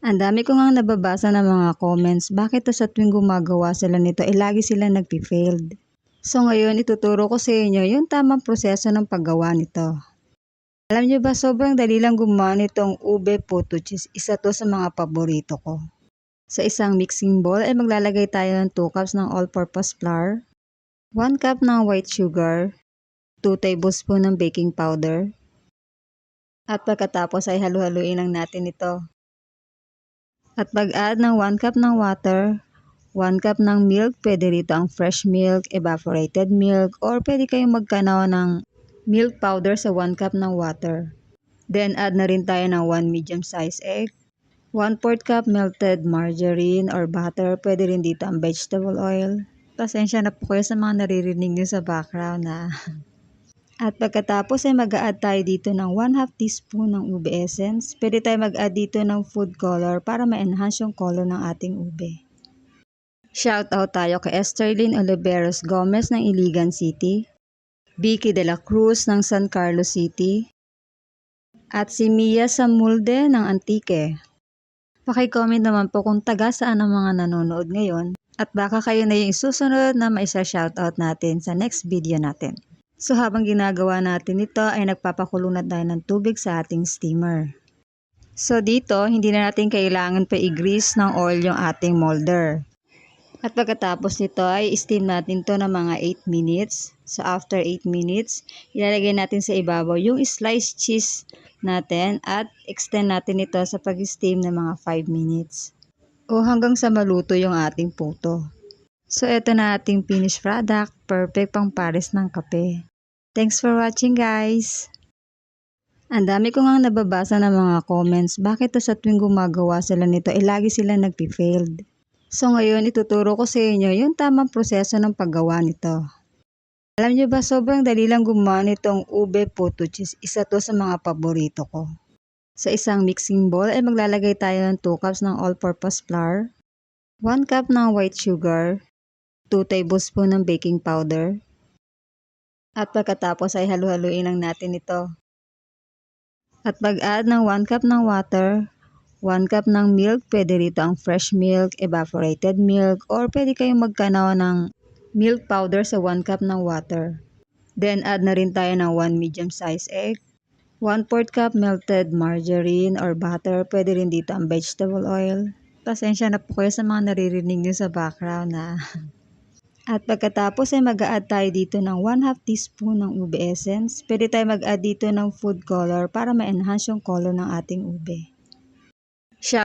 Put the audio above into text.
Ang dami ko ngang nababasa ng mga comments, bakit sa tuwing gumagawa sila nito lagi sila nagpi-failed. So ngayon ituturo ko sa inyo yung tamang proseso ng paggawa nito. Alam nyo ba, sobrang dali lang gumawa nitong ube puto cheese. Isa to sa mga paborito ko. Sa isang mixing bowl ay maglalagay tayo ng 2 cups ng all-purpose flour, 1 cup ng white sugar, 2 tablespoon ng baking powder, at pagkatapos ay halu-haluin lang natin ito. At pag-add ng 1 cup ng water, 1 cup ng milk, pwede rito ang fresh milk, evaporated milk, or pwede kayong magkanaw ng milk powder sa 1 cup ng water. Then add na rin tayo ng 1 medium-sized egg, 1/4 cup melted margarine or butter, pwede rin dito ang vegetable oil. Pasensya na po kayo sa mga naririnig nyo sa background na. At pagkatapos ay mag-a-add tayo dito ng 1/2 teaspoon ng ube essence. Pwede tayo mag-add dito ng food color para ma-enhance yung color ng ating ube. Shoutout tayo kay Esterlyn Oliveros Gomez ng Iligan City, Vicky De La Cruz ng San Carlos City, at si Mia Samulde ng Antique. Paki-comment naman po kung taga saan ang mga nanonood ngayon at baka kayo na yung susunod na maisa-shoutout natin sa next video natin. So habang ginagawa natin ito ay nagpapakulo na tayo ng tubig sa ating steamer. So dito hindi na natin kailangan pa i-grease ng oil yung ating molder. At pagkatapos nito ay steam natin to ng mga 8 minutes. So after 8 minutes, ilalagay natin sa ibabaw yung sliced cheese natin at extend natin ito sa pag-steam ng mga 5 minutes. O hanggang sa maluto yung ating puto. So ito na ating finished product. Perfect pang pares ng kape. Thanks for watching guys! Ang dami ko ngang nababasa ng mga comments, bakit sa tuwing gumagawa sila nito lagi sila nagpi-failed. So ngayon ituturo ko sa inyo yung tamang proseso ng paggawa nito. Alam nyo ba, sobrang dali lang gumawa nitong ube puto cheese. Isa to sa mga paborito ko. Sa isang mixing bowl ay maglalagay tayo ng 2 cups ng all-purpose flour, 1 cup ng white sugar, 2 tablespoon ng baking powder, at pagkatapos ay halu-haluin lang natin ito. At pag-add ng 1 cup ng water, 1 cup ng milk, pwede rito ang fresh milk, evaporated milk, or pwede kayong magkanaw ng milk powder sa 1 cup ng water. Then add na rin tayo ng 1 medium-sized egg, 1/4 cup melted margarine or butter, pwede rin dito ang vegetable oil. Pasensya na po kayo sa mga naririnig nyo sa background na. At pagkatapos ay mag-a-add tayo dito ng 1/2 teaspoon ng ube essence. Pwede tayo mag-add dito ng food color para ma-enhance yung color ng ating ube.